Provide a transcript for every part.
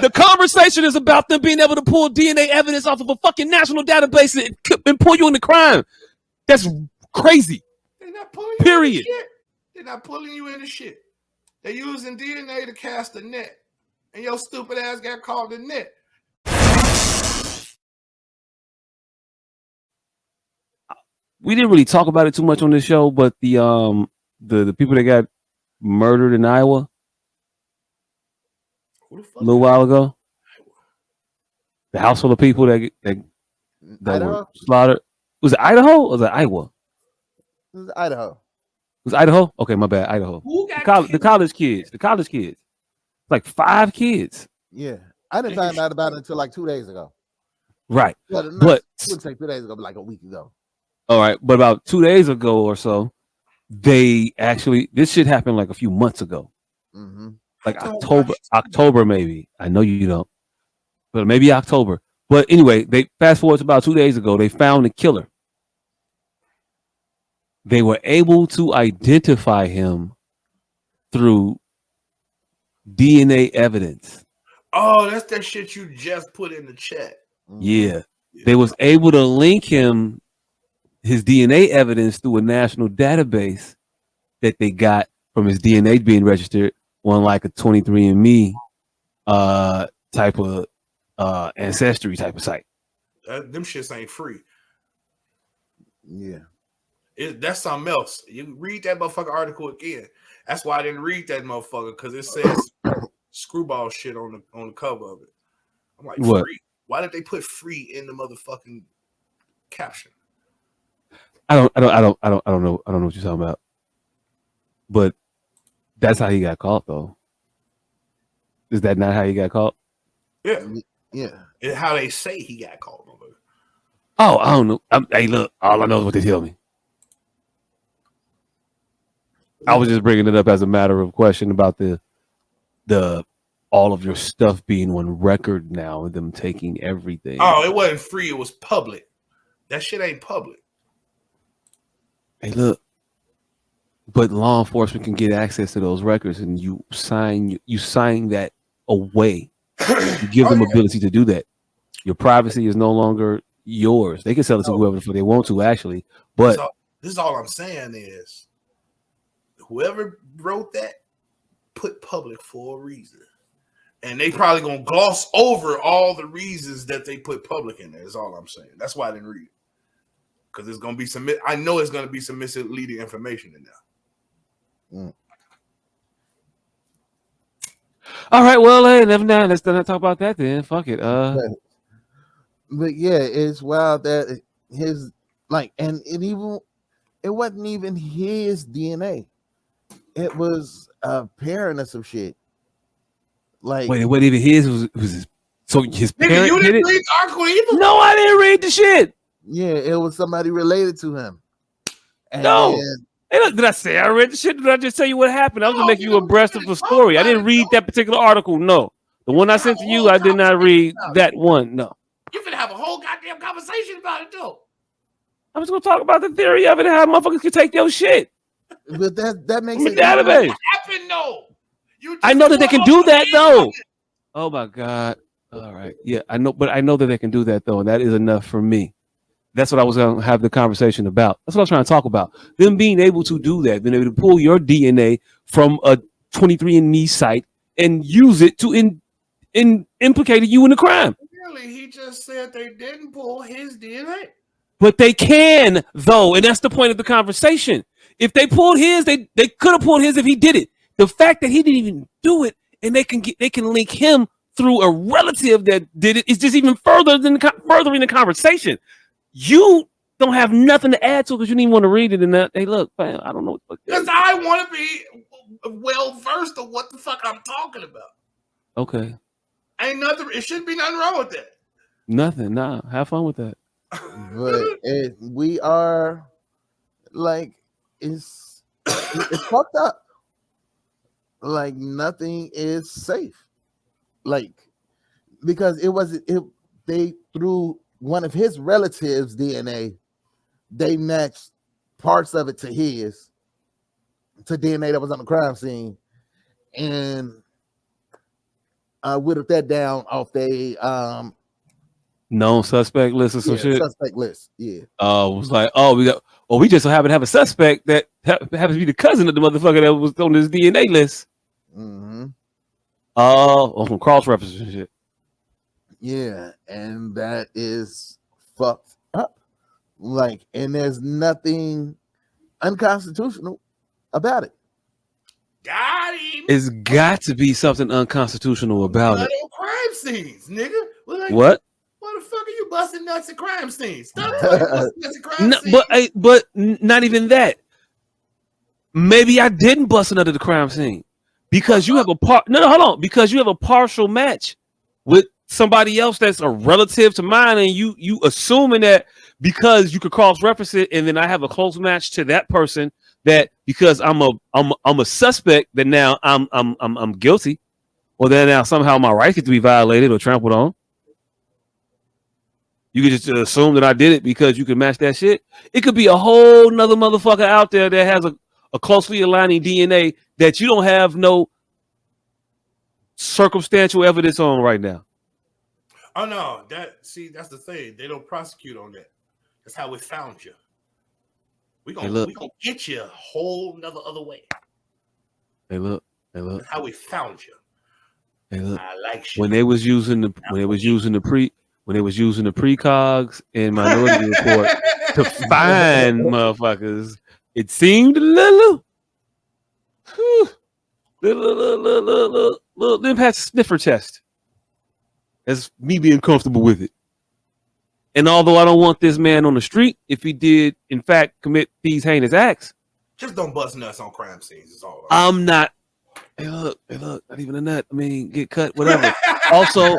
The conversation is about them being able to pull DNA evidence off of a fucking national database and pull you into crime. That's crazy. They're not pulling you Period. into shit. They're not pulling you into shit. They're using DNA to cast a net. And your stupid ass got called a net. We didn't really talk about it too much on this show, but the people that got murdered in Iowa a little while ago, the house full of people that were slaughtered. Was it Idaho or was it Iowa? It was Idaho. Was it Idaho? Okay, my bad. Idaho. The college kids. Like 5 kids. Yeah, I didn't find out about it until like 2 days ago. Right, but it wouldn't take 2 days ago, but like a week ago. All right, but about 2 days ago or so, this shit happened like a few months ago, like October maybe. I know you don't, but maybe October. But anyway, they fast forward to about 2 days ago. They found the killer. They were able to identify him through DNA evidence. Oh, that's that shit you just put in the chat. Yeah. They was able to link his DNA evidence through a national database that they got from his DNA being registered on like a 23andMe type of ancestry type of site. Them shits ain't free. Yeah. That's something else. You read that motherfucker article again. That's why I didn't read that motherfucker, because it says screwball shit on the cover of it. I'm like, what? Free? Why did they put free in the motherfucking caption? I don't know what you're talking about. But that's how he got caught, though. Is that not how he got caught? Yeah. It's how they say he got caught. Oh, I don't know. Hey, look, all I know is what they tell me. I was just bringing it up as a matter of question about the all of your stuff being on record now and them taking everything. Oh, it wasn't free. It was public. That shit ain't public. Hey, look. But law enforcement can get access to those records, and you sign that away. You give them ability to do that. Your privacy is no longer yours. They can sell it to whoever they want to, actually. But this is all I'm saying is, whoever wrote that put public for a reason. And they probably gonna gloss over all the reasons that they put public in there, is all I'm saying. That's why I didn't read it. Because it's gonna be I know it's gonna be some misleading information in there. All right, well, hey, never mind. Let's not talk about that then. Fuck it. But yeah, it's wild that his and it wasn't even his DNA. It was a parent or some shit. Like, wait, it wasn't even his. It was his. So his parent you did didn't it? read the article either? No, I didn't read the shit. Yeah, it was somebody related to him. And no. Hey, look, did I say I read the shit? Did I just tell you what happened? I was gonna make you abreast of the story. I didn't read that particular article. No, the one I sent to you, I did not read that one. No. You're gonna have a whole goddamn conversation about it, though. I'm just gonna talk about the theory of it and how motherfuckers can take your shit. But that makes it database. What happened, though? I know that they can do that, though. Oh my God. All right. Yeah, I know, but I know that they can do that, though, and that is enough for me. That's what I was going to have the conversation about. That's what I was trying to talk about. Them being able to do that, being able to pull your DNA from a 23andMe site and use it to implicate you in the crime. Really? He just said they didn't pull his DNA. But they can, though, and that's the point of the conversation. If they pulled his, they could have pulled his if he did it. The fact that he didn't even do it, and they can link him through a relative that did it, is just even furthering the conversation. You don't have nothing to add to it because you didn't even want to read it. And that, hey, look, fam, I don't know what the fuck. Because I want to be well versed of what the fuck I'm talking about. Okay. Ain't nothing. It shouldn't be nothing wrong with that. Nothing. Nah. Have fun with that. But we are like it's fucked up. Like nothing is safe. Like because they threw one of his relatives' DNA, they matched parts of it to DNA that was on the crime scene. And whittled that down off they known suspect list or some shit. suspect list. Yeah. It was like, we just so happen to have a suspect that happens to be the cousin of the motherfucker that was on this DNA list. Mm-hmm. Some cross references and shit. Yeah, and that is fucked up. Like, and there's nothing unconstitutional about it. Got him. It's got to be something unconstitutional about it. Crime scenes, nigga. Like, what? Why the fuck are you busting nuts at crime scenes? Stop busting nuts at crime scenes. But not even that. Maybe I didn't bust another the crime scene because you have a hold on, because you have a partial match with somebody else that's a relative to mine, and you assuming that because you could cross reference it, and then I have a close match to that person, that because I'm a suspect, that now I'm guilty, or that now somehow my rights get to be violated or trampled on. You could just assume that I did it because you can match that shit. It could be a whole nother motherfucker out there that has a closely aligning DNA that you don't have no circumstantial evidence on right now. Oh no, that's the thing. They don't prosecute on that. That's how we found you. We gonna get you a whole nother other way. Hey look. That's how we found you. Hey look. I like you. When they was using the precogs and Minority Report to find motherfuckers, it seemed a little past the sniffer test. That's me being comfortable with it. And although I don't want this man on the street, if he did in fact commit these heinous acts, just don't bust nuts on crime scenes. Is all. I'm not. Hey look, not even a nut. I mean, get cut, whatever. Also,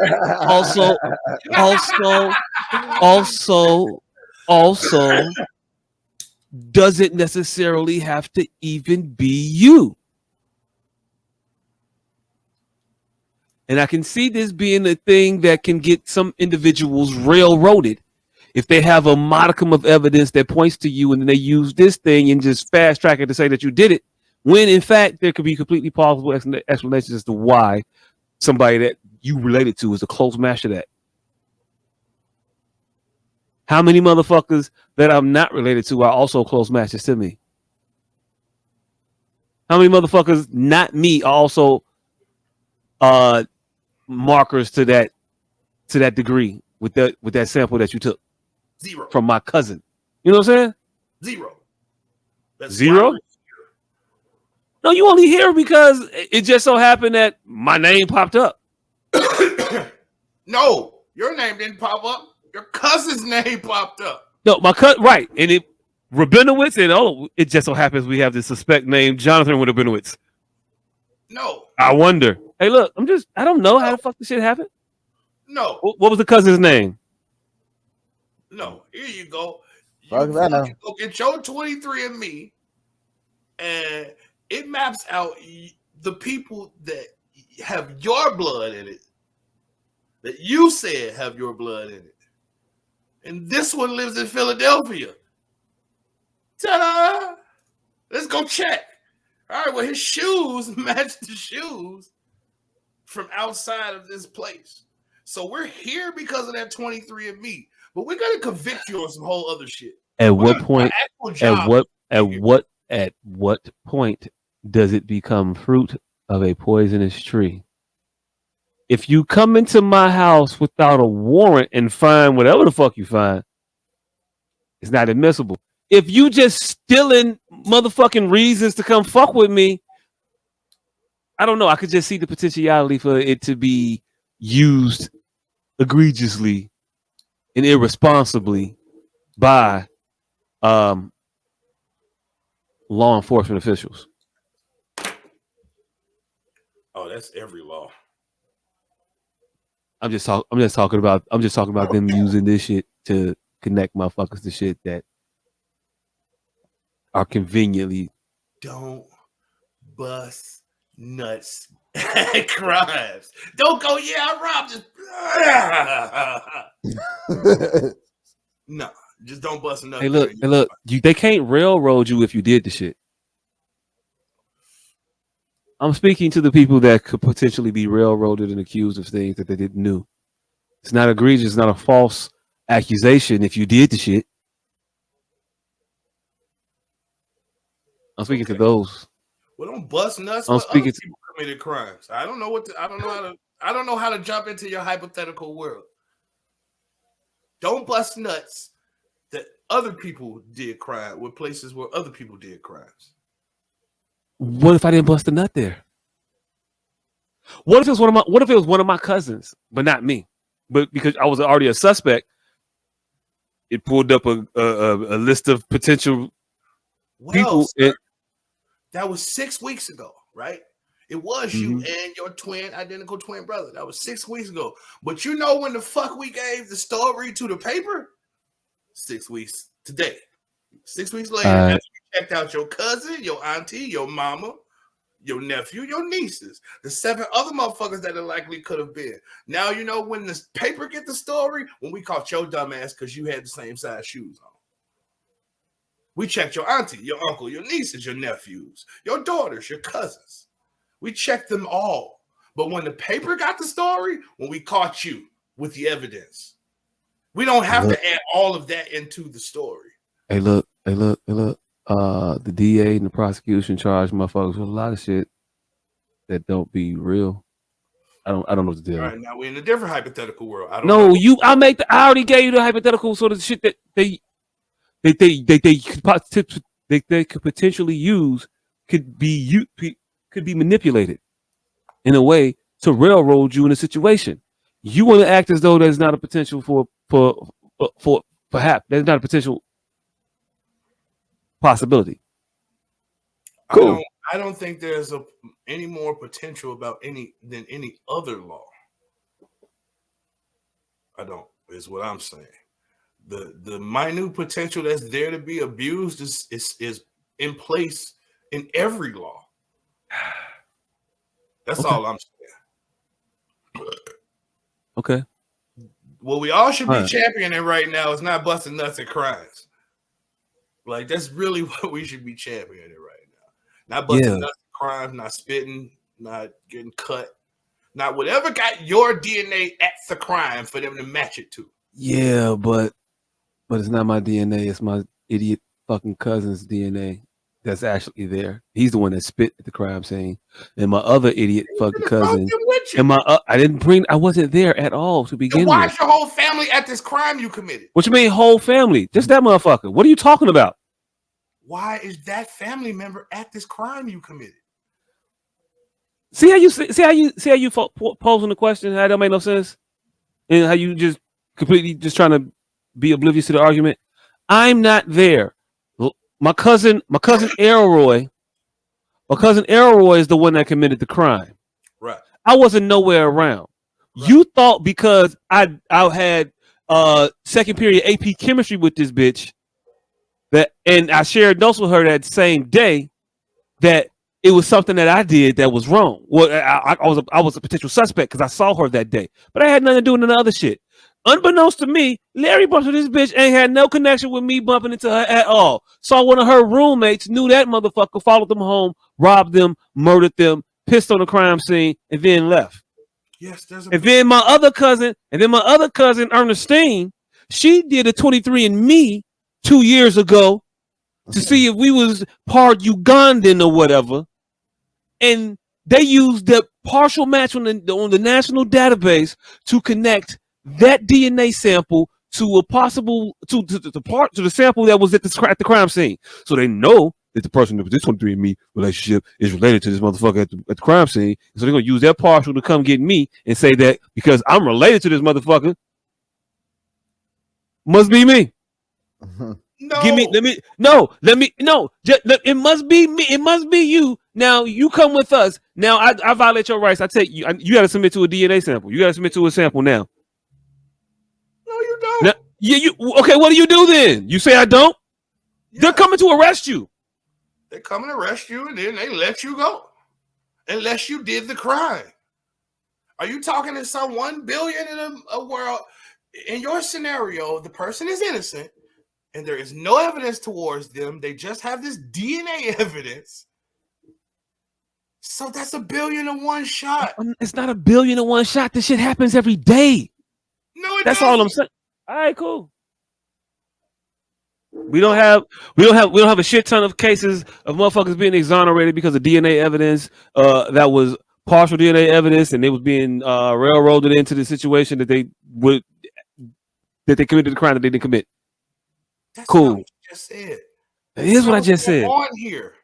doesn't necessarily have to even be you. And I can see this being a thing that can get some individuals railroaded if they have a modicum of evidence that points to you, and then they use this thing and just fast track it to say that you did it, when in fact there could be completely plausible explanations as to why somebody that you related to is a close match to that. How many motherfuckers that I'm not related to are also close matches to me? How many motherfuckers, not me, are also markers to that degree with that sample that you took? Zero. From my cousin. You know what I'm saying? Zero. That's zero? No, you only hear because it just so happened that my name popped up. No, your name didn't pop up. Your cousin's name popped up. No, my cousin, right. And it Rabinowitz, and it just so happens we have this suspect named Jonathan with Rabinowitz. No. I wonder. Hey, look, I don't know how the fuck this shit happened. No. What was the cousin's name? No. Here you go. Go get your 23andMe, and it maps out the people that have your blood in it, that you said have your blood in it. And this one lives in Philadelphia. Ta-da! Let's go check. All right, well, his shoes match the shoes from outside of this place. So we're here because of that 23andMe. But we're going to convict you on some whole other shit. At what point does it become fruit of a poisonous tree? If you come into my house without a warrant and find whatever the fuck you find, it's not admissible. If you just stealing motherfucking reasons to come fuck with me, I don't know. I could just see the potentiality for it to be used egregiously and irresponsibly by law enforcement officials. Oh, that's every law. I'm just talking about them using this shit to connect motherfuckers to shit that are conveniently. Don't bust nuts at crimes. Don't go, yeah, I robbed just. No, just don't bust nuts. Hey, look, they can't railroad you if you did the shit. I'm speaking to the people that could potentially be railroaded and accused of things that they didn't know. It's not egregious. It's not a false accusation if you did the shit. I'm speaking to those. Well, don't bust nuts, I'm but other speaking to, people committed crimes. I don't know I don't know how to jump into your hypothetical world. Don't bust nuts that other people did crime with places where other people did crimes. what if I didn't bust a nut there? What if it was one of my cousins, but not me? But because I was already a suspect, it pulled up a list of potential people. Sir, that was 6 weeks ago, right? It was you Mhm. and your identical twin brother. That was 6 weeks ago. But you know when the fuck we gave the story to the paper? 6 weeks today. 6 weeks later, after we checked out your cousin, your auntie, your mama, your nephew, your nieces, the 7 other motherfuckers that it likely could have been. Now you know when the paper get the story, when we caught your dumb ass because you had the same size shoes on. We checked your auntie, your uncle, your nieces, your nephews, your daughters, your cousins. We checked them all. But when the paper got the story, when we caught you with the evidence, we don't have to add all of that into the story. Hey, look. The DA and the prosecution charged motherfuckers with a lot of shit that don't be real. I don't know what to tell you. All right, now we're in a different hypothetical world. I don't know. I already gave you the hypothetical sort of shit that they could potentially use could be manipulated in a way to railroad you in a situation. You want to act as though there's not a potential for perhaps there's not a potential possibility. Cool. I don't think there's any more potential about any other law. I don't, is what I'm saying. The minute potential that's there to be abused is in place in every law. That's all I'm saying. Okay. What we all should be championing right now is not busting nuts at crimes. Like, that's really what we should be championing right now. Not busting nuts at crimes, not spitting, not getting cut, not whatever got your DNA at the crime for them to match it to. Yeah, but it's not my DNA. It's my idiot fucking cousin's DNA that's actually there. He's the one that spit at the crime scene, and my other idiot fucking cousin. And I wasn't there at all to begin with. Why is your whole family at this crime you committed? What you mean whole family? Just that motherfucker. What are you talking about? Why is that family member at this crime you committed? See how you posing the question? How that don't make no sense, and how you just completely just trying to be oblivious to the argument. I'm not there. My cousin Elroy is the one that committed the crime. Right. I wasn't nowhere around. Right. You thought because I had second period AP chemistry with this bitch and I shared notes with her that same day that it was something that I did that was wrong. Well, I was a potential suspect because I saw her that day, but I had nothing to do with none of the other shit. Unbeknownst to me, Larry bumped into this bitch, ain't had no connection with me bumping into her at all. Saw one of her roommates, knew that motherfucker, followed them home, robbed them, murdered them, pissed on the crime scene, and then left. Yes, then my other cousin, Ernestine, she did a 23andMe 2 years ago to see if we was part Ugandan or whatever, and they used the partial match on the national database to connect that DNA sample to a possible to the sample that was at the crime scene. So they know that the person with this 23andMe relationship is related to this motherfucker at the crime scene. So they're gonna use that partial to come get me and say that because I'm related to this motherfucker, must be me. It must be me. It must be you. Now you come with us. Now I violate your rights. I take you. You got to submit to a DNA sample. You got to submit to a sample now. No, you don't. Now, okay? What do you do then? You say I don't? Yeah. They're coming to arrest you. They come and arrest you, and then they let you go, unless you did the crime. Are you talking to some 1 billion in a world? In your scenario, the person is innocent, and there is no evidence towards them. They just have this DNA evidence. So that's 1,000,000,001 shot. It's not 1,000,000,001 shot. This shit happens every day. No, it That's doesn't. all I'm saying. All right, cool. We don't have a shit ton of cases of motherfuckers being exonerated because of DNA evidence that was partial DNA evidence, and they was being railroaded into the situation that they committed the crime that they didn't commit. That's Cool. not what you just said. That is what I just said. On here.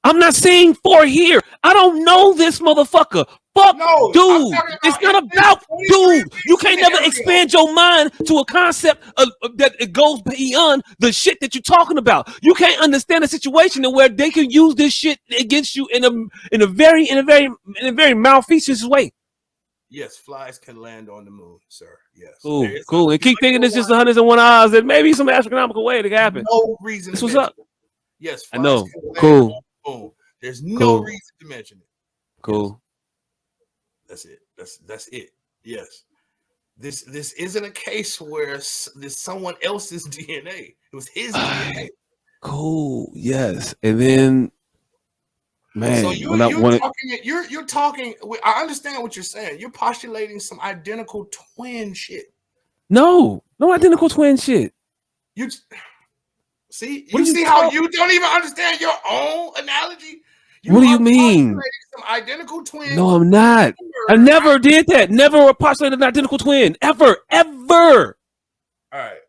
I'm not saying for here. I don't know this motherfucker. Fuck, No, dude. It's not about dude. You can't never expand your mind to a concept that it goes beyond the shit that you're talking about. You can't understand a situation where they can use this shit against you in a very malfeasance way. Yes, flies can land on the moon, sir. Yes. Cool. And keep thinking it's just 101 odds that maybe some astronomical way it could happen. No reason. This was up. Yes, I know. Cool. There's no reason to mention it. Cool. Yes. That's it. Yes. This isn't a case where there's someone else's DNA. It was his DNA. Cool. Yes. And then, man, so you're talking. I understand what you're saying. You're postulating some identical twin shit. No identical twin shit. You see how you don't even understand your own analogy. What do you mean? Some identical twin. No, I'm not. I never did that. Never postulated an identical twin. Ever. All right.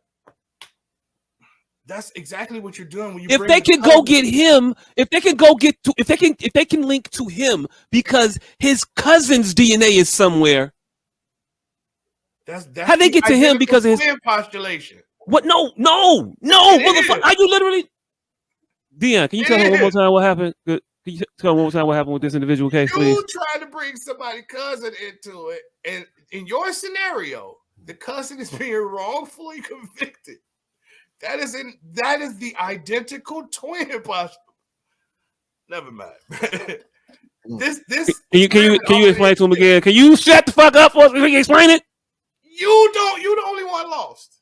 That's exactly what you're doing when you. If they can go get him, if they can link to him because his cousin's DNA is somewhere. That's how they get to him because of his postulation. What? No, motherfucker. Are you literally? Dion, can you tell me one more time what happened? Good. Can you tell me one more time what happened with this individual case, please? You trying to bring somebody's cousin into it, and in your scenario, the cousin is being wrongfully convicted. That is the identical twin postulation. Never mind. This. Can you explain to him again? Can you shut the fuck up for us? Can you explain it? You the only one lost.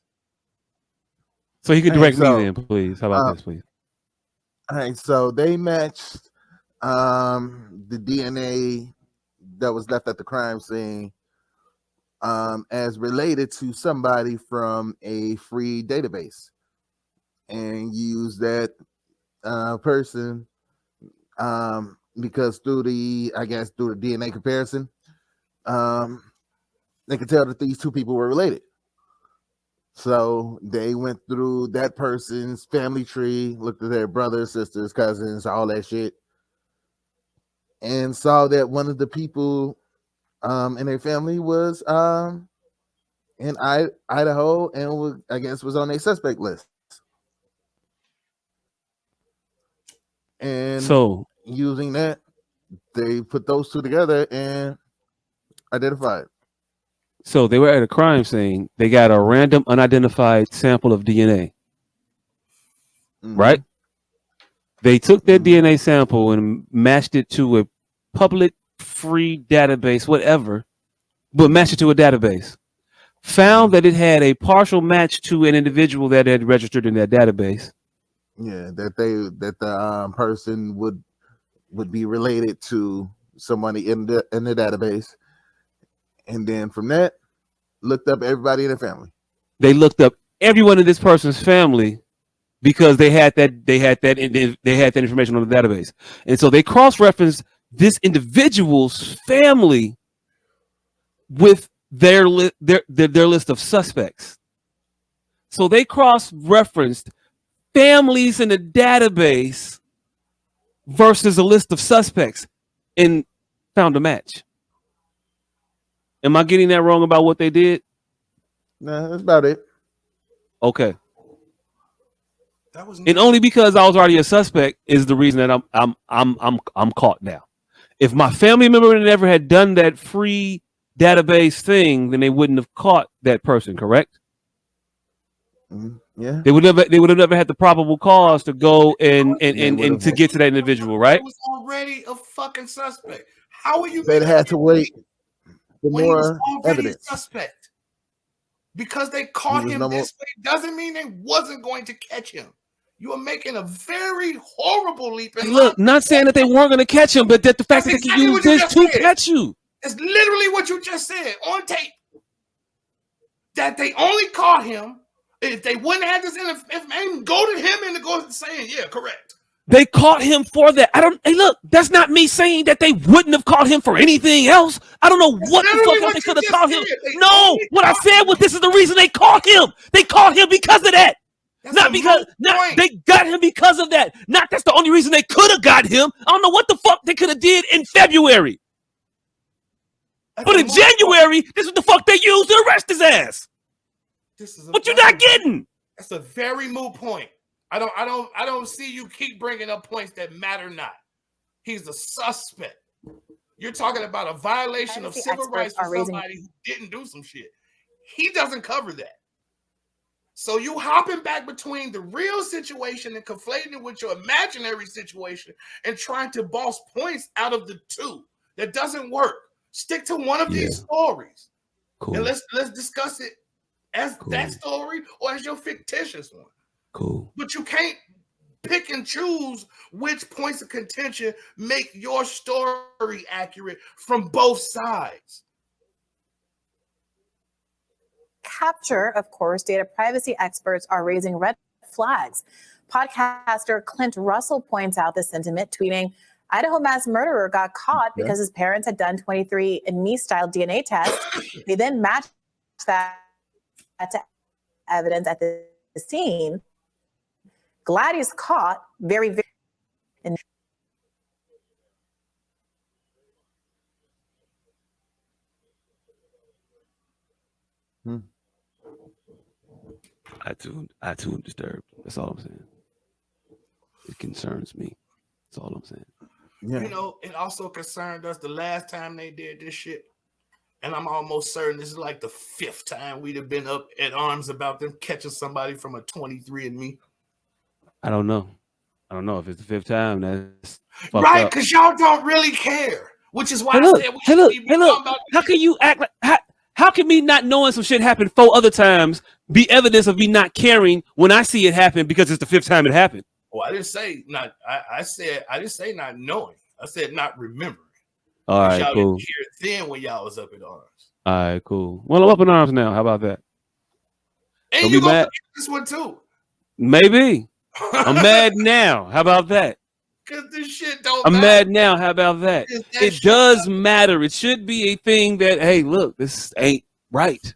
So he could direct me then, please. How about this, please? All right, so they matched the DNA that was left at the crime scene as related to somebody from a free database, and used that person because through the DNA comparison, they could tell that these two people were related. So they went through that person's family tree, looked at their brothers, sisters, cousins, all that shit, and saw that one of the people in their family was in Idaho and was on a suspect list. And so using that, they put those two together and identified. So they were at a crime scene. They got a random unidentified sample of DNA. Right? They took their DNA sample and matched it to a public free database, whatever, but matched it to a database. Found that it had a partial match to an individual that had registered in that database. Yeah, that the person would be related to somebody in the database. And then from that, looked up everybody in the family. They looked up everyone in this person's family because they had that information on the database, and so they cross-referenced this individual's family with their list of suspects. So they cross-referenced families in the database versus a list of suspects and found a match. Am I getting that wrong about what they did? No, that's about it. Okay. And only because I was already a suspect is the reason that I'm caught now. If my family member never had done that free database thing, then they wouldn't have caught that person, correct? Yeah. They would have never had the probable cause to go and to get to that individual, right? It was already a fucking suspect. How are you? They'd have to wait for when more he was already evidence. A suspect. Because they caught him this way doesn't mean they wasn't going to catch him. You are making a very horrible leap in Look, not saying that they weren't going to catch him, but that the fact that they can use this to catch you. It's literally what you just said on tape. That they only caught him if they wouldn't have this information. Go to him and go saying, yeah, correct. They caught him for that. Hey, look, that's not me saying that they wouldn't have caught him for anything else. I don't know what the fuck else they could have caught him. No, what I said was this is the reason they caught him. They caught him because of that. They got him because of that. Not that's the only reason they could have got him. I don't know what the fuck they could have did in February. But in January, this is the fuck they used to arrest his ass. What you not getting? That's a very moot point. I don't see you keep bringing up points that matter not. He's a suspect. You're talking about a violation of civil rights for somebody who didn't do some shit. He doesn't cover that. So you hopping back between the real situation and conflating it with your imaginary situation and trying to boss points out of the two. That doesn't work. Stick to one of these stories. Cool. And let's discuss it as that story or as your fictitious one. Cool. But you can't pick and choose which points of contention make your story accurate from both sides. Capture, of course, data privacy experts are raising red flags. Podcaster Clint Russell points out the sentiment, tweeting, Idaho mass murderer got caught because his parents had done 23andMe style DNA tests. They then matched that to evidence at the scene. Glad he's caught. Very, very. I too am disturbed. That's all I'm saying. It concerns me. That's all I'm saying. Yeah. You know, it also concerned us the last time they did this shit. And I'm almost certain this is like the 5th time we'd have been up at arms about them catching somebody from a 23andMe. I don't know if it's the 5th time. That's right, because y'all don't really care. Which is why I said look. How can you act like how can me not knowing some shit happened 4 other times be evidence of me not caring when I see it happen because it's the 5th time it happened? Well, I didn't say not. I didn't say not knowing. I said not remembering. All right, y'all cool. Didn't hear it then when y'all was up in arms. All right, cool. Well, I'm up in arms now. How about that? And don't you gonna forget this one too? Maybe. I'm mad now. How about that? Because this shit don't. I'm mad now. How about that? It does matter. It should be a thing that, hey, look, this ain't right.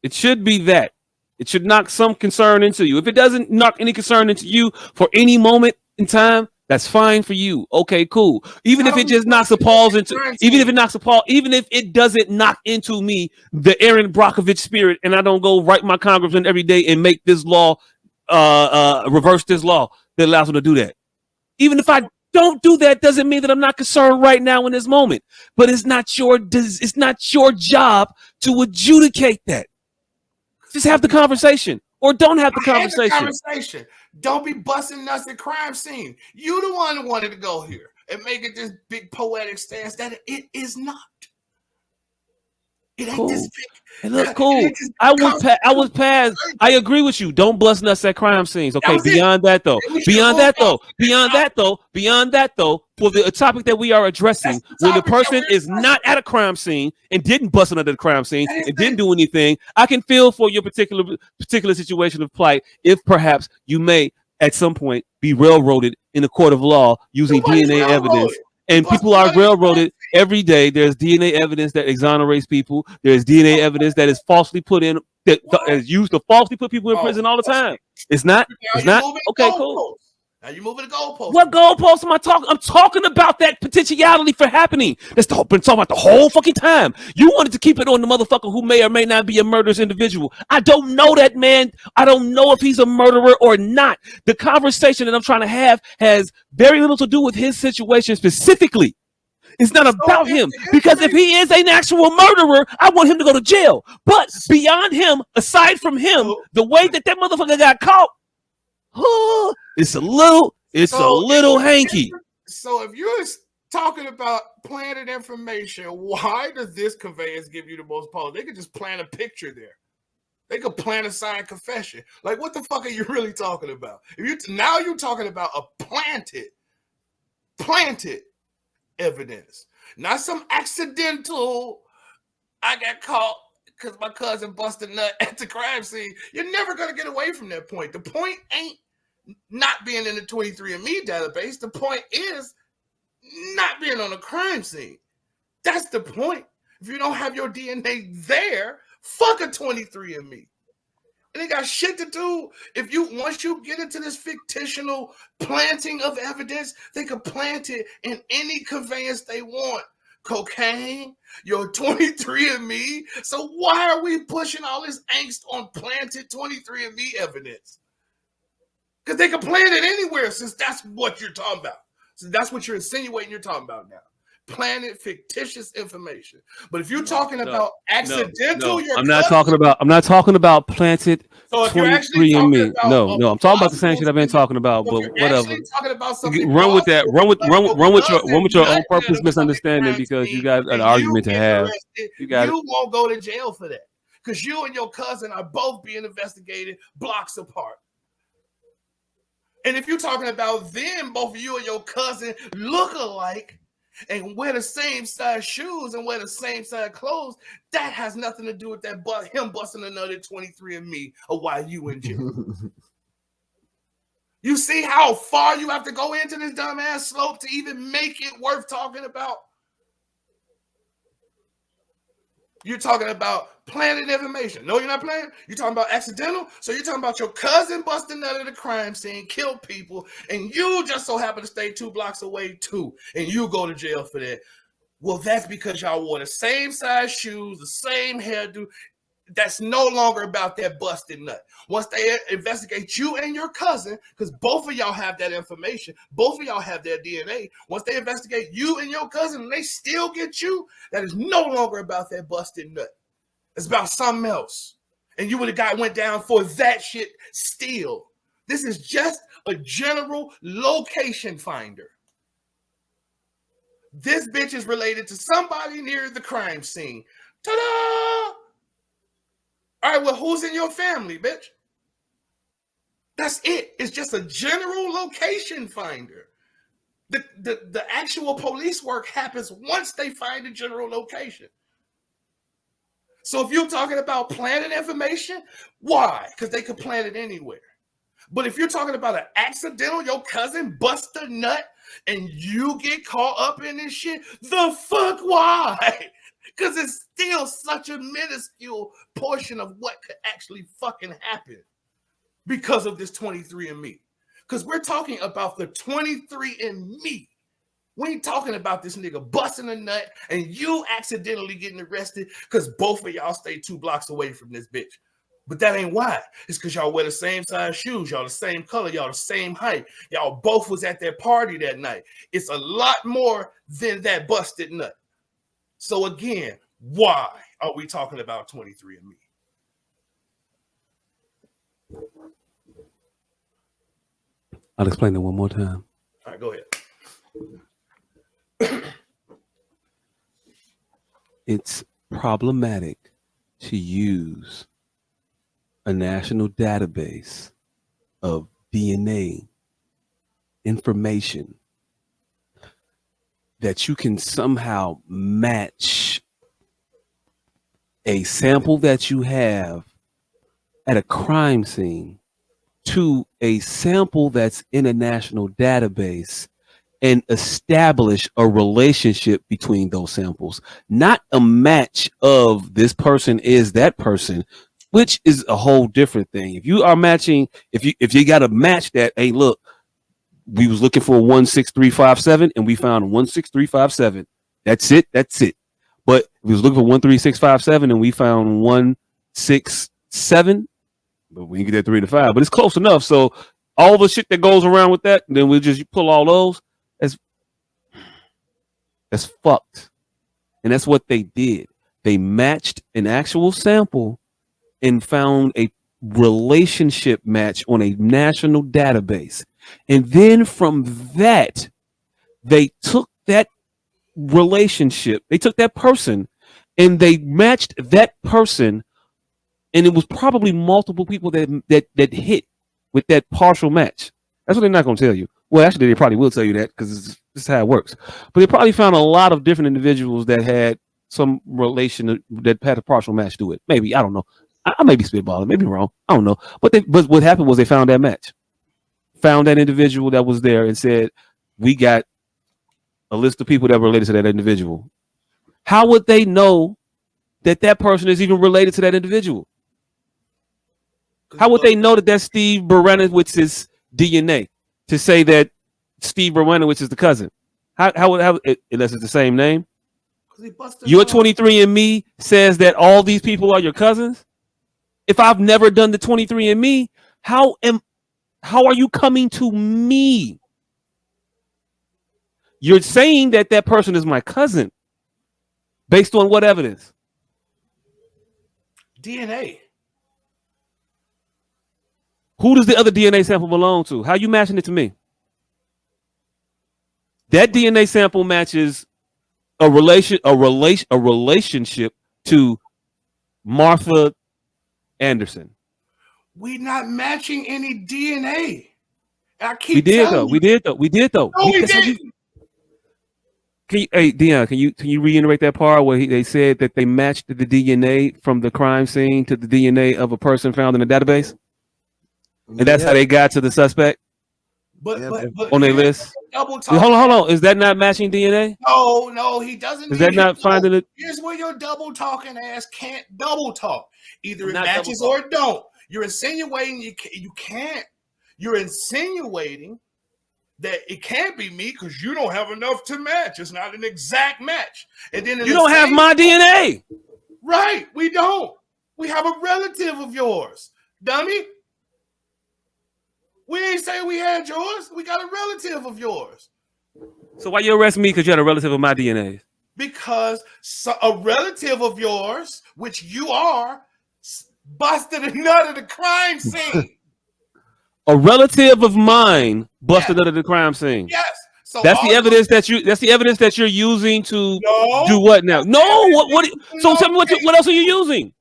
It should be that. It should knock some concern into you. If it doesn't knock any concern into you for any moment in time, that's fine for you. Okay, cool. Even if it just knocks a pause into, even if it doesn't knock into me, the Aaron Brockovich spirit, and I don't go write my congressman every day and make this law, reverse this law that allows them to do that. Even if I don't do that, doesn't mean that I'm not concerned right now in this moment. But it's not your job to adjudicate that. Just have the conversation, or don't have the conversation. Don't be busting nuts at crime scene. You the one who wanted to go here and make it this big poetic stance that it is not. It ain't cool. this big. Hey, look, cool. I was past. I agree with you. Don't bust nuts at crime scenes. Okay. Beyond that though, for the topic that we are addressing, when the person is not at a crime scene and didn't bust under the crime scene and didn't do anything, I can feel for your particular situation of plight if perhaps you may at some point be railroaded in a court of law using DNA evidence. And people are railroaded every day. There's DNA evidence that exonerates people. There's DNA evidence that is falsely put in, that is used to falsely put people in prison all the time. It's not. Okay, cool. Now you're moving the goalpost. What goalpost am I talking? I'm talking about that potentiality for happening. That's the whole been talking about the whole fucking time. You wanted to keep it on the motherfucker who may or may not be a murderous individual. I don't know that man. I don't know if he's a murderer or not. The conversation that I'm trying to have has very little to do with his situation specifically. It's not about him, because if he is an actual murderer, I want him to go to jail. But beyond him, aside from him, the way that motherfucker got caught, it's a little hanky. So if you're talking about planted information, why does this conveyance give you the most power? They could just plant a picture there. They could plant a signed confession. Like, what the fuck are you really talking about? Now you're talking about a planted evidence, not some accidental. I got caught because my cousin busted a nut at the crime scene. You're never gonna get away from that point. The point ain't not being in the 23andMe database. The point is not being on a crime scene. That's the point. If you don't have your DNA there, fuck a 23andMe. And they got shit to do. Once you get into this fictional planting of evidence, they can plant it in any conveyance they want. Cocaine, your 23andMe. So why are we pushing all this angst on planted 23andMe evidence? Because they can plant it anywhere, since that's what you're talking about. So that's what you're insinuating you're talking about now. Planted fictitious information. But if you're talking about accidental, I'm not talking about planted. So if you're actually talking about I'm talking about the same shit I've been talking about. But whatever. Talking about something run with that. Run with your own purpose misunderstanding, because you got an argument to have. You won't go to jail for that, because you and your cousin are both being investigated blocks apart. And if you're talking about them, both of you and your cousin look alike and wear the same size shoes and wear the same size clothes, that has nothing to do with that, but him busting another 23andMe or why you in jail. You see how far you have to go into this dumbass slope to even make it worth talking about? You're talking about planted information. No, you're not playing. You're talking about accidental. So you're talking about your cousin busting out of the crime scene, killed people, and you just so happen to stay 2 blocks away too, and you go to jail for that. Well, that's because y'all wore the same size shoes, the same hairdo. That's no longer about that busted nut. Once they investigate you and your cousin, because both of y'all have that information, both of y'all have their DNA. Once they investigate you and your cousin and they still get you, that is no longer about that busted nut. It's about something else. And you would have went down for that shit still. This is just a general location finder. This bitch is related to somebody near the crime scene. Ta-da! All right, well, who's in your family, bitch? That's it. It's just a general location finder. The actual police work happens once they find a general location. So if you're talking about planted information, why? Because they could plant it anywhere. But if you're talking about an accidental, your cousin bust a nut and you get caught up in this shit, the fuck why? Because it's still such a minuscule portion of what could actually fucking happen because of this 23andMe. Because we're talking about the 23andMe. We ain't talking about this nigga busting a nut and you accidentally getting arrested because both of y'all stay 2 blocks away from this bitch. But that ain't why. It's because y'all wear the same size shoes. Y'all the same color. Y'all the same height. Y'all both was at that party that night. It's a lot more than that busted nut. So again, why are we talking about 23andMe? I'll explain that one more time. All right, go ahead. It's problematic to use a national database of DNA information that you can somehow match a sample that you have at a crime scene to a sample that's in a national database and establish a relationship between those samples, not a match of this person is that person, which is a whole different thing. If you are matching, if you got to match that, hey, look, we was looking for 16357 and we found 16357. That's it. But we was looking for 13657 and we found 167. But we didn't get that 3 to 5. But it's close enough. So all the shit that goes around with that, then we just pull all those. That's fucked. And that's what they did. They matched an actual sample and found a relationship match on a national database. And then from that, they took that relationship, they took that person and they matched that person and it was probably multiple people that hit with that partial match. That's what they're not going to tell you. Well, actually, they probably will tell you that because this is how it works. But they probably found a lot of different individuals that had some relation that had a partial match to it. Maybe, I don't know. I may be spitballing, maybe wrong. I don't know. But what happened was they found that match, found that individual that was there, and said, "We got a list of people that were related to that individual." How would they know that that person is even related to that individual? How would they know that that's Steve Baranowicz's DNA to say that Steve Baranowicz is the cousin? How would unless it's the same name? Your 23andMe says that all these people are your cousins. If I've never done the 23andMe, how are you coming to me? You're saying that that person is my cousin based on what evidence? DNA. Who does the other DNA sample belong to? How are you matching it to me? That DNA sample matches a relationship to Martha Anderson. We're not matching any DNA. I keep We did though. you. We did though. We did though. No, we didn't. Hey Dion, can you reiterate that part where they said that they matched the DNA from the crime scene to the DNA of a person found in the database, and that's how they got to the suspect? But on their list. Hold on. Is that not matching DNA? No, he doesn't. Is that not finding it? Here's where your double talking ass can't double talk. Either it matches or it don't. You're insinuating you can't. You're insinuating that it can't be me because you don't have enough to match. It's not an exact match. And then you don't have my DNA. Right. We don't. We have a relative of yours, dummy. We ain't say we had yours. We got a relative of yours. So why you arrest me because you had a relative of my DNA? Because a relative of yours, which you are, busted a nut at the crime scene. A relative of mine busted out of the crime scene. Yes. So that's the evidence that you're using to do what now? No. What? So tell me what else are you using?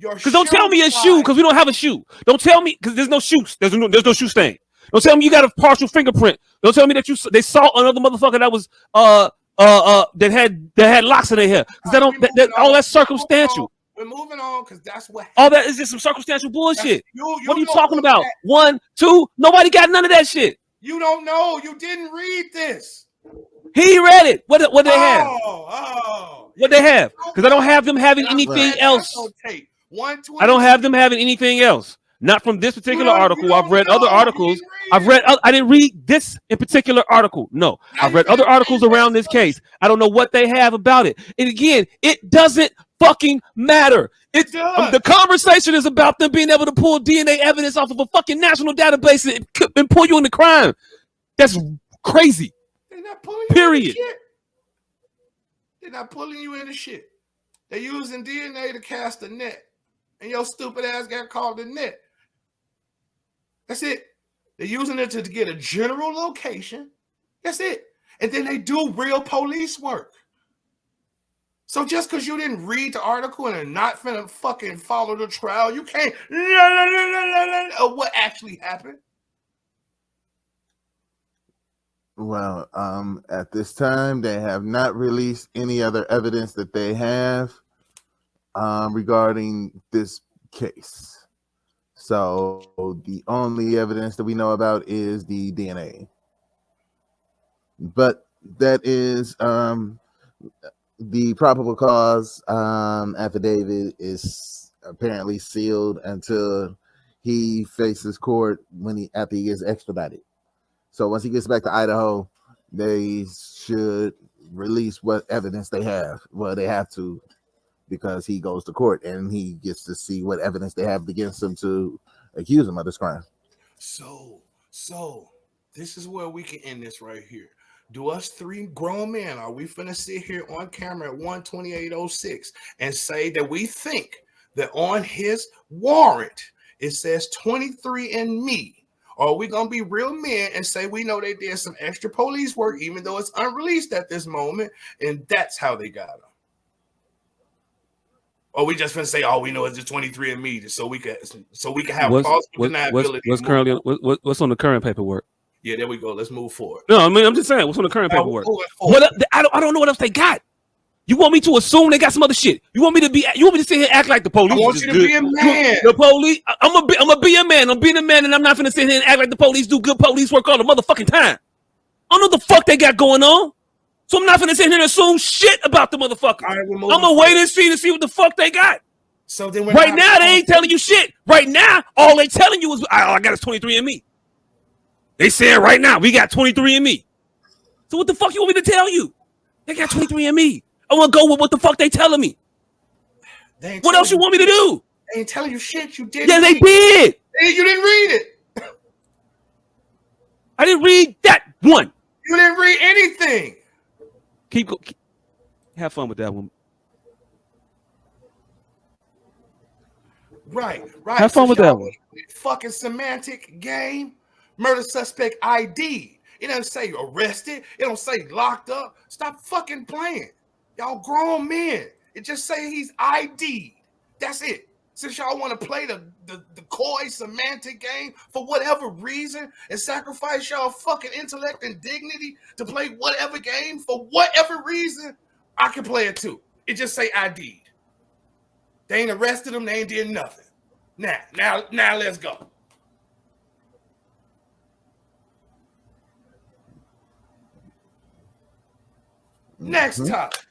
Because don't tell me a shoe because we don't have a shoe. Don't tell me because there's no shoes. There's no shoe stain. Don't tell me you got a partial fingerprint. Don't tell me that they saw another motherfucker that was that had locks in their hair. Because all that's circumstantial. We're moving on because that's what happened. All that is just some circumstantial bullshit. What are you talking about? 1, 2, nobody got none of that shit. You don't know. You didn't read this. He read it. What they have? What they have? Because I don't have them having anything else. I don't have them having anything else. Not from this particular article. I've read other articles. I didn't read this in particular article. No, I've read other articles around this case. I don't know what they have about it. And again, it doesn't fucking matter. The conversation is about them being able to pull DNA evidence off of a fucking national database and pull you into crime. That's crazy. They're not pulling you period. Into shit. They're not pulling you into shit. They're using DNA to cast a net. And your stupid ass got called a net. That's it. They're using it to get a general location. That's it. And then they do real police work. So just because you didn't read the article and are not finna fucking follow the trial, you can't what actually happened. Well, at this time, they have not released any other evidence that they have regarding this case. So the only evidence that we know about is the DNA. But that is the probable cause affidavit is apparently sealed until he faces court after he gets extradited. So once he gets back to Idaho, they should release what evidence they have. Well, they have to, because he goes to court and he gets to see what evidence they have against him to accuse him of this crime. So this is where we can end this right here. Do us three grown men, are we finna sit here on camera at 128.06 and say that we think that on his warrant it says 23andMe? Or are we gonna be real men and say we know they did some extra police work, even though it's unreleased at this moment, and that's how they got him? Or we just gonna say all we know is just 23andMe, just so we can have What's plausible deniability. what's on the current paperwork? Yeah, there we go. Let's move forward. No, I mean I'm just saying what's on the current Now, paperwork. moving What forward. I don't know what else they got. You want me to assume they got some other shit? You want me to sit here and act like the police? I want is you to good? be a man. The police. I'm gonna be a man. I'm being a man, and I'm not gonna sit here and act like the police do good police work all the motherfucking time. I don't know what the fuck they got going on, so I'm not gonna sit here and assume shit about the motherfuckers. All right, I'm gonna wait and see what the fuck they got. So then Right now, they ain't telling you shit. Right now, all they telling you is, I got is 23andMe. They saying right now, we got 23andMe. So what the fuck you want me to tell you? They got 23andMe. I want to go with what the fuck they telling me. What else you want me to do? They ain't telling you shit. You did. Yeah, they did. You didn't read it. I didn't read that one. You didn't read anything. Have fun with that one. Right. Have fun with that one. Fucking semantic game. Murder suspect ID. It doesn't say arrested. It don't say locked up. Stop fucking playing. Y'all grown men. It just say he's ID'd. That's it. Since y'all want to play the coy semantic game for whatever reason and sacrifice y'all fucking intellect and dignity to play whatever game for whatever reason, I can play it too. It just say ID'd. They ain't arrested him. They ain't did nothing. Now, let's go. Next topic.